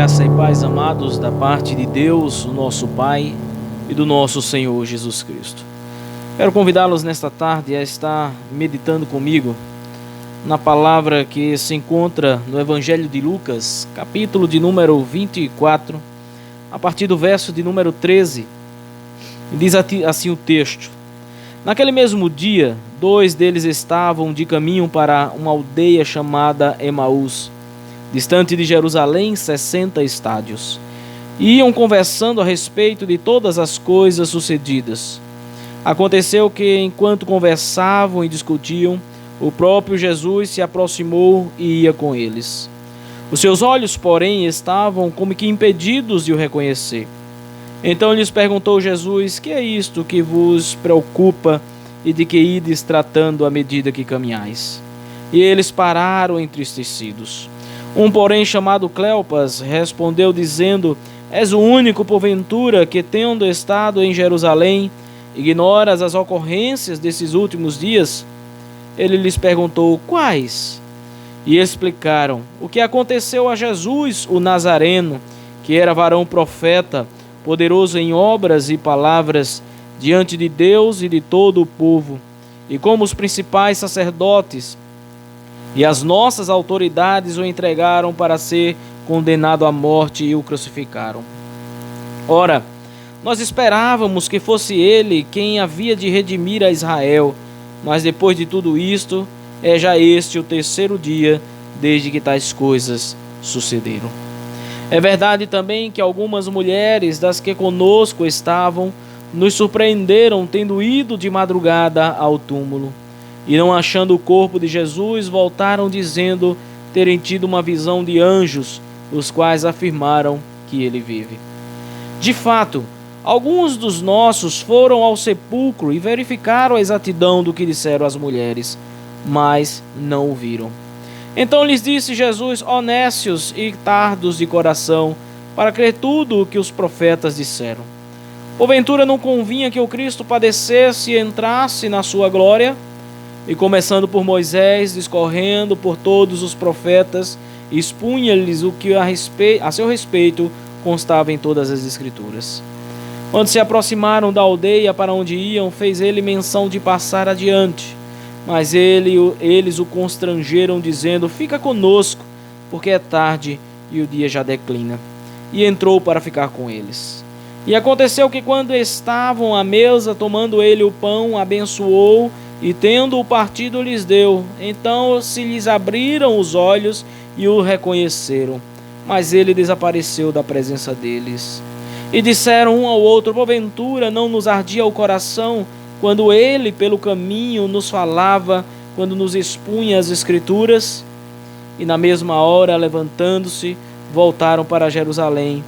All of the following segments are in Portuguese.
Graça e paz, amados, da parte de Deus, o nosso Pai, e do nosso Senhor Jesus Cristo. Quero convidá-los nesta tarde a estar meditando comigo na palavra que se encontra no Evangelho de Lucas, capítulo de número 24, a partir do verso de número 13. E diz assim o texto: Naquele mesmo dia, dois deles estavam de caminho para uma aldeia chamada Emaús, distante de Jerusalém 60 estádios. E iam conversando a respeito de todas as coisas sucedidas. Aconteceu que, enquanto conversavam e discutiam, o próprio Jesus se aproximou e ia com eles. Os seus olhos, porém, estavam como que impedidos de o reconhecer. Então lhes perguntou Jesus: Que é isto que vos preocupa e de que ides tratando à medida que caminhais? E eles pararam entristecidos. Um, porém, chamado Cleopas, respondeu dizendo: És o único, porventura, que, tendo estado em Jerusalém, ignoras as ocorrências desses últimos dias? Ele lhes perguntou: Quais? E explicaram o que aconteceu a Jesus, o Nazareno, que era varão profeta, poderoso em obras e palavras, diante de Deus e de todo o povo, e como os principais sacerdotes e as nossas autoridades o entregaram para ser condenado à morte e o crucificaram. Ora, nós esperávamos que fosse ele quem havia de redimir a Israel, mas depois de tudo isto, é já este o terceiro dia desde que tais coisas sucederam. É verdade também que algumas mulheres das que conosco estavam nos surpreenderam tendo ido de madrugada ao túmulo. E não achando o corpo de Jesus, voltaram dizendo terem tido uma visão de anjos, os quais afirmaram que ele vive. De fato, alguns dos nossos foram ao sepulcro e verificaram a exatidão do que disseram as mulheres, mas não o viram. Então lhes disse Jesus: Ó nécios e tardos de coração, para crer tudo o que os profetas disseram. Porventura não convinha que o Cristo padecesse e entrasse na sua glória? E começando por Moisés, discorrendo por todos os profetas, expunha-lhes o que a seu respeito constava em todas as Escrituras. Quando se aproximaram da aldeia para onde iam, fez ele menção de passar adiante. Mas eles o constrangeram, dizendo: Fica conosco, porque é tarde e o dia já declina. E entrou para ficar com eles. E aconteceu que, quando estavam à mesa, tomando ele o pão, abençoou, e tendo-o partido lhes deu. Então se lhes abriram os olhos e o reconheceram. Mas ele desapareceu da presença deles. E disseram um ao outro: Porventura não nos ardia o coração, quando ele pelo caminho nos falava, quando nos expunha as Escrituras? E na mesma hora, levantando-se, voltaram para Jerusalém,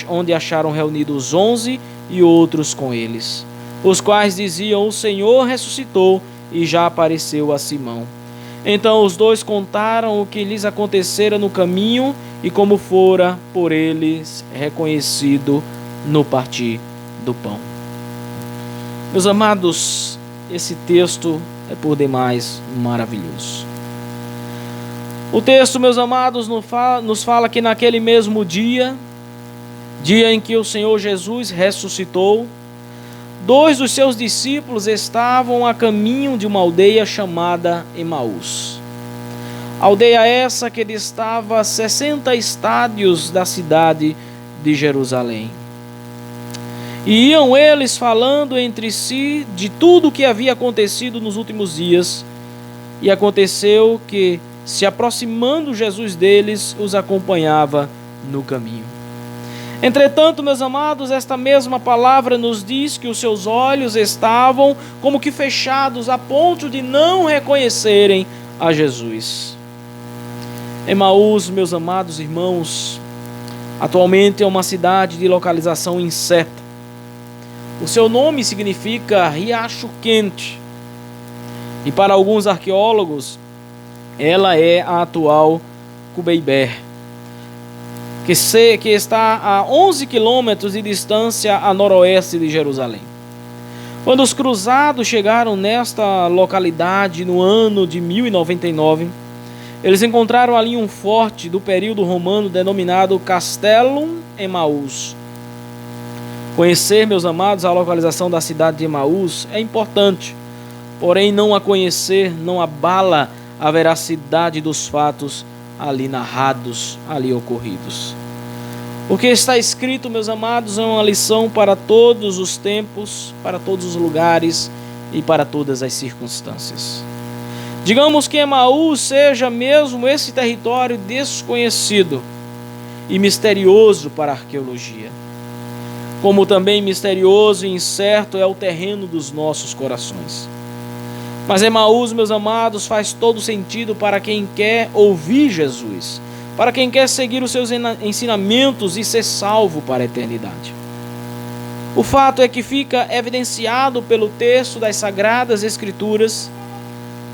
onde acharam reunidos os 11 e outros com eles, os quais diziam: O Senhor ressuscitou e já apareceu a Simão. Então os dois contaram o que lhes acontecera no caminho e como fora por eles reconhecido no partir do pão. Meus amados, esse texto é por demais maravilhoso. O texto, meus amados, nos fala que naquele mesmo dia em que o Senhor Jesus ressuscitou, dois dos seus discípulos estavam a caminho de uma aldeia chamada Emaús. Aldeia essa que distava 60 estádios da cidade de Jerusalém. E iam eles falando entre si de tudo o que havia acontecido nos últimos dias. E aconteceu que, se aproximando Jesus deles, os acompanhava no caminho. Entretanto, meus amados, esta mesma palavra nos diz que os seus olhos estavam como que fechados, a ponto de não reconhecerem a Jesus. Emaús, meus amados irmãos, atualmente é uma cidade de localização incerta. O seu nome significa Riacho Quente. E para alguns arqueólogos, ela é a atual Cubeiber, que está a 11 quilômetros de distância a noroeste de Jerusalém. Quando os cruzados chegaram nesta localidade no ano de 1099, Eles encontraram ali um forte do período romano denominado Castellum Emaús. Conhecer, meus amados, a localização da cidade de Emaús é importante, porém não a conhecer não abala a veracidade dos fatos ali narrados, ali ocorridos. O que está escrito, meus amados, é uma lição para todos os tempos, para todos os lugares e para todas as circunstâncias. Digamos que Emaús seja mesmo esse território desconhecido e misterioso para a arqueologia. Como também misterioso e incerto é o terreno dos nossos corações. Mas Emaús, meus amados, faz todo sentido para quem quer ouvir Jesus, para quem quer seguir os seus ensinamentos e ser salvo para a eternidade. O fato é que fica evidenciado pelo texto das Sagradas Escrituras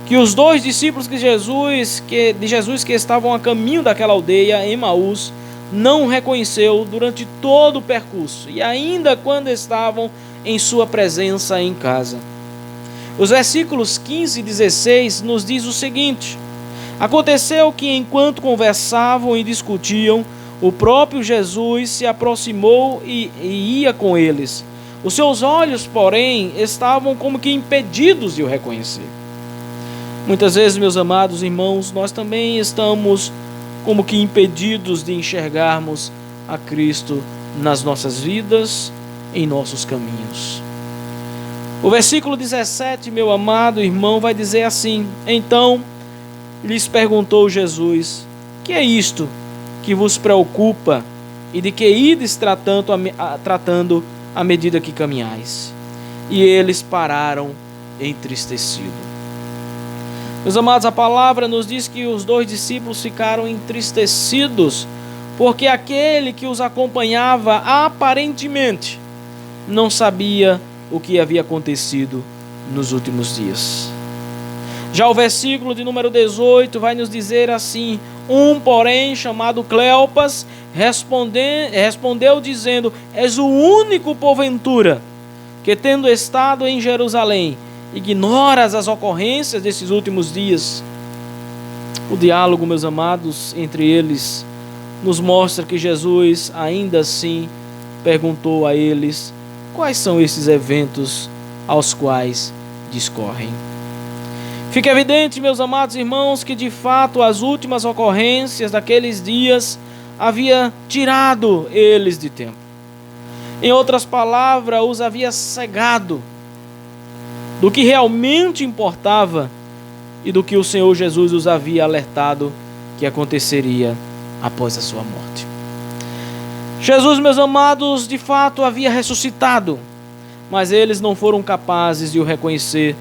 que os dois discípulos de Jesus que estavam a caminho daquela aldeia, Emaús, não reconheceu durante todo o percurso e ainda quando estavam em sua presença em casa. Os versículos 15 e 16 nos diz o seguinte: aconteceu que enquanto conversavam e discutiam, o próprio Jesus se aproximou e ia com eles. Os seus olhos, porém, estavam como que impedidos de o reconhecer. Muitas vezes, meus amados irmãos, nós também estamos como que impedidos de enxergarmos a Cristo nas nossas vidas, em nossos caminhos. O versículo 17, meu amado irmão, vai dizer assim: então lhes perguntou Jesus: que é isto que vos preocupa e de que ides tratando à medida que caminhais? E eles pararam entristecidos. Meus amados, a palavra nos diz que os dois discípulos ficaram entristecidos porque aquele que os acompanhava aparentemente não sabia o que havia acontecido nos últimos dias. Já o versículo de número 18 vai nos dizer assim: porém, chamado Cleopas, respondeu dizendo: és o único, porventura, que tendo estado em Jerusalém, ignoras as ocorrências desses últimos dias. O diálogo, meus amados, entre eles nos mostra que Jesus ainda assim perguntou a eles quais são esses eventos aos quais discorrem. Fica evidente, meus amados irmãos, que de fato as últimas ocorrências daqueles dias havia tirado eles de tempo. Em outras palavras, os havia cegado do que realmente importava e do que o Senhor Jesus os havia alertado que aconteceria após a sua morte. Jesus, meus amados, de fato havia ressuscitado, mas eles não foram capazes de o reconhecer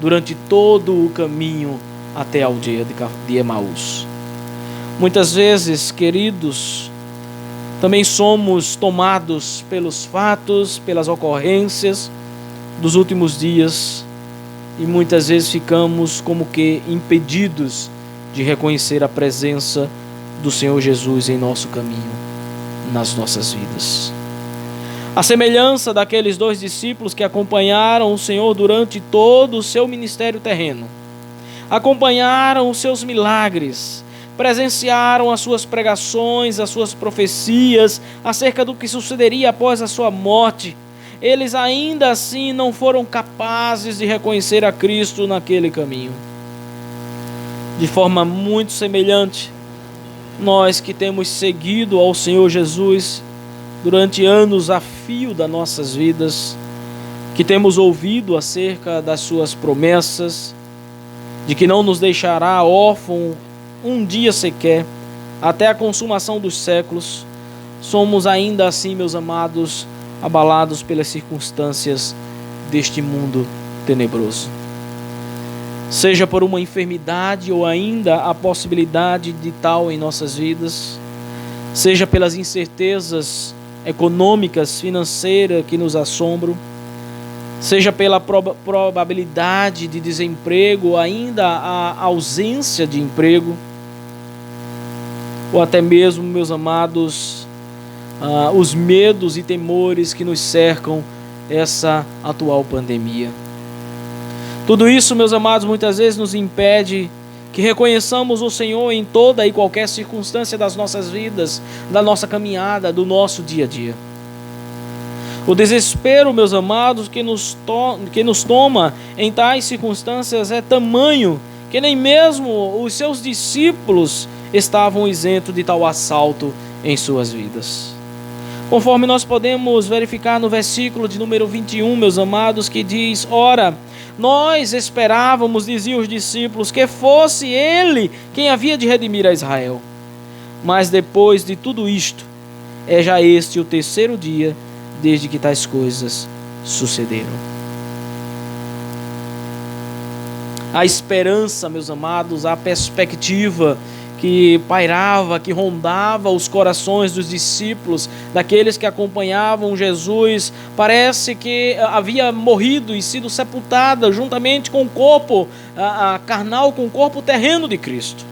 durante todo o caminho até a aldeia de Emaús. Muitas vezes, queridos, também somos tomados pelos fatos, pelas ocorrências dos últimos dias e muitas vezes ficamos como que impedidos de reconhecer a presença do Senhor Jesus em nosso caminho, nas nossas vidas. A semelhança daqueles dois discípulos que acompanharam o Senhor durante todo o seu ministério terreno, acompanharam os seus milagres, presenciaram as suas pregações, as suas profecias acerca do que sucederia após a sua morte, eles ainda assim não foram capazes de reconhecer a Cristo naquele caminho. De forma muito semelhante, nós que temos seguido ao Senhor Jesus durante anos a fio das nossas vidas, que temos ouvido acerca das suas promessas, de que não nos deixará órfão um dia sequer, até a consumação dos séculos, somos ainda assim, meus amados, abalados pelas circunstâncias deste mundo tenebroso. Seja por uma enfermidade ou ainda a possibilidade de tal em nossas vidas, seja pelas incertezas econômicas, financeiras que nos assombram, seja pela probabilidade de desemprego ou ainda a ausência de emprego, ou até mesmo, meus amados, os medos e temores que nos cercam essa atual pandemia. Tudo isso, meus amados, muitas vezes nos impede que reconheçamos o Senhor em toda e qualquer circunstância das nossas vidas, da nossa caminhada, do nosso dia a dia. O desespero, meus amados, que nos toma em tais circunstâncias é tamanho que nem mesmo os seus discípulos estavam isentos de tal assalto em suas vidas. Conforme nós podemos verificar no versículo de número 21, meus amados, que diz: ora, nós esperávamos, diziam os discípulos, que fosse ele quem havia de redimir a Israel. Mas depois de tudo isto, é já este o terceiro dia desde que tais coisas sucederam. A esperança, meus amados, a perspectiva que pairava, que rondava os corações dos discípulos, daqueles que acompanhavam Jesus, parece que havia morrido e sido sepultada juntamente com o corpo carnal, com o corpo terreno de Cristo.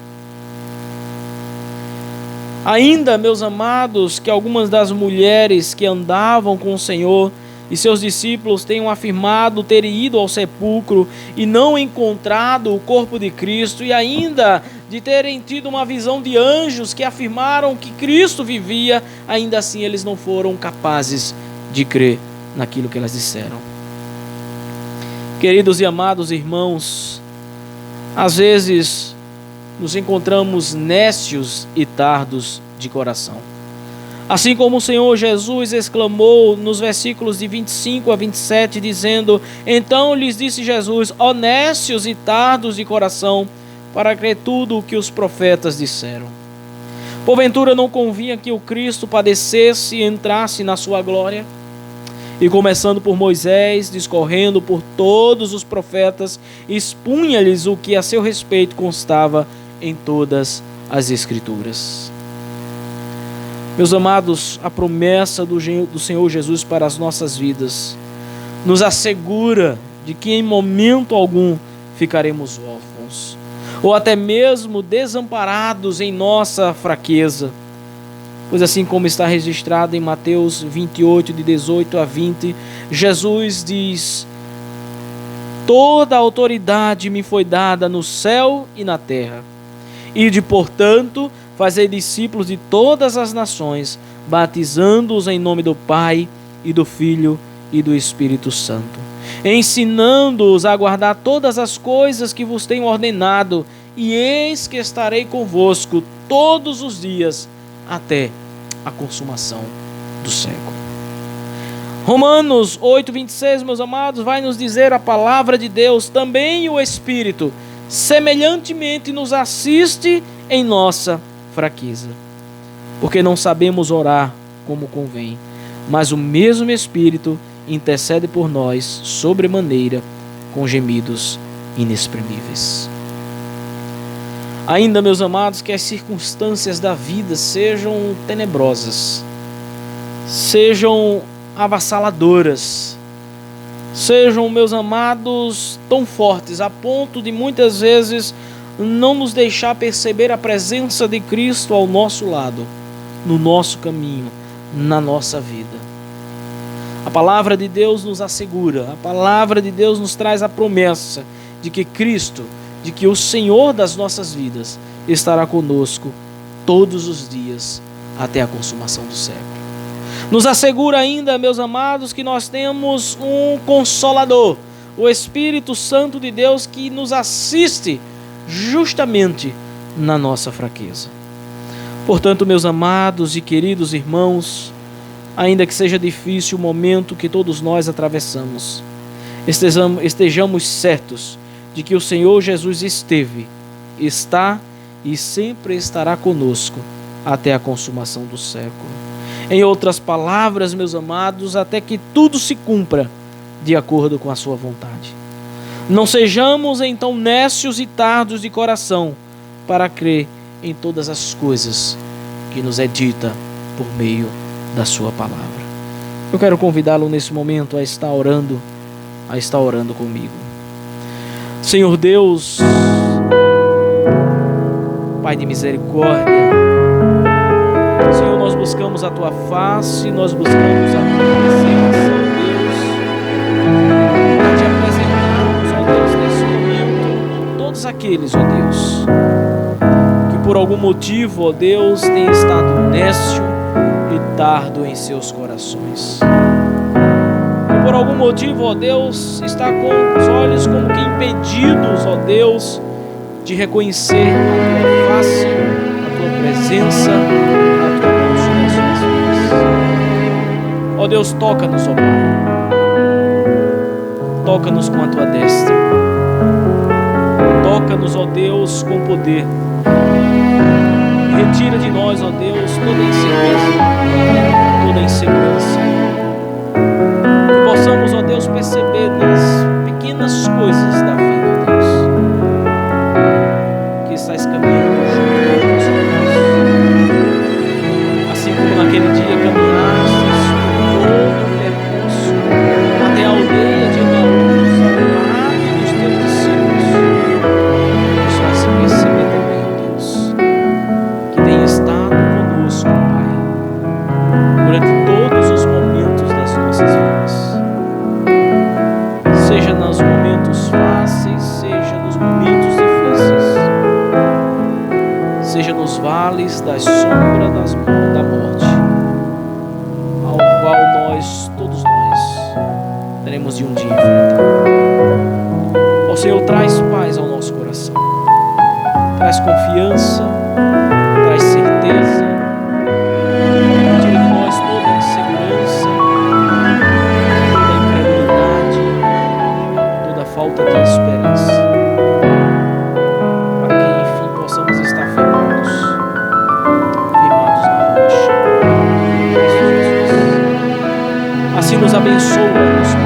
Ainda, meus amados, que algumas das mulheres que andavam com o Senhor e seus discípulos tenham afirmado terem ido ao sepulcro e não encontrado o corpo de Cristo, e ainda de terem tido uma visão de anjos que afirmaram que Cristo vivia, ainda assim eles não foram capazes de crer naquilo que elas disseram. Queridos e amados irmãos, às vezes nos encontramos nécios e tardos de coração. Assim como o Senhor Jesus exclamou nos versículos de 25 a 27, dizendo: então lhes disse Jesus: ó nécios e tardos de coração, para crer tudo o que os profetas disseram. Porventura não convinha que o Cristo padecesse e entrasse na sua glória? E começando por Moisés, discorrendo por todos os profetas, expunha-lhes o que a seu respeito constava em todas as Escrituras. Meus amados, a promessa do Senhor Jesus para as nossas vidas nos assegura de que em momento algum ficaremos órfãos, ou até mesmo desamparados em nossa fraqueza. Pois assim como está registrado em Mateus 28, de 18 a 20, Jesus diz: toda a autoridade me foi dada no céu e na terra. Ide, portanto, fazei discípulos de todas as nações, batizando-os em nome do Pai, e do Filho, e do Espírito Santo, ensinando-os a guardar todas as coisas que vos tenho ordenado, e eis que estarei convosco todos os dias, até a consumação do século. Romanos 8:26, meus amados, vai nos dizer a palavra de Deus: também o Espírito semelhantemente nos assiste em nossa fraqueza, porque não sabemos orar como convém, mas o mesmo Espírito intercede por nós sobremaneira com gemidos inexprimíveis. Ainda, meus amados, que as circunstâncias da vida sejam tenebrosas, sejam avassaladoras, sejam, meus amados, tão fortes a ponto de muitas vezes não nos deixar perceber a presença de Cristo ao nosso lado, no nosso caminho, na nossa vida. A palavra de Deus nos assegura, a palavra de Deus nos traz a promessa de que Cristo, de que o Senhor das nossas vidas estará conosco todos os dias até a consumação do século. Nos assegura ainda, meus amados, que nós temos um Consolador, o Espírito Santo de Deus, que nos assiste justamente na nossa fraqueza. Portanto, meus amados e queridos irmãos, ainda que seja difícil o momento que todos nós atravessamos, estejamos certos de que o Senhor Jesus esteve, está e sempre estará conosco até a consumação do século. Em outras palavras, meus amados, até que tudo se cumpra de acordo com a sua vontade. Não sejamos então nécios e tardos de coração para crer em todas as coisas que nos é dita por meio da sua palavra. Eu quero convidá-lo nesse momento a estar orando comigo. Senhor Deus, Pai de misericórdia, Senhor, nós buscamos a Tua face, nós buscamos a Tua presença, Deus, para Te apresentarmos, ó Deus, nesse momento, todos aqueles aqueles, ó Deus, que por algum motivo, ó Deus, tem estado nécio e tardo em seus corações. Que por algum motivo, ó Deus, está com os olhos como que impedidos, ó Deus, de reconhecer a tua face, a tua presença, a tua mão sobre as suas vidas. Ó Deus, toca-nos, ó Pai. Toca-nos com a tua destra. Toca-nos, ó Deus, com poder. Retira de nós, ó Deus, toda incerteza, toda insegurança. Que possamos, ó Deus, perceber nas pequenas coisas da vida, ó Deus, que estás caminhando junto conosco. Assim como naquele dia caminhaste todo o percurso até a aldeia de Emaús, ao lado dos teus discípulos, isso vai se perceber também, ó Deus, que tem estado conosco, Pai, durante todos os momentos das nossas vidas, seja nos momentos fáceis, seja nos momentos difíceis, seja nos vales da sombra da morte, ao qual nós, todos nós, teremos de um dia enfrentar. Ó Senhor, traz paz ao nosso coração, traz confiança, traz certeza, tira de nós toda a insegurança, toda a incredulidade, toda a falta de esperança, para que enfim possamos estar firmados na rocha, Cristo Jesus. Assim nos abençoa, nos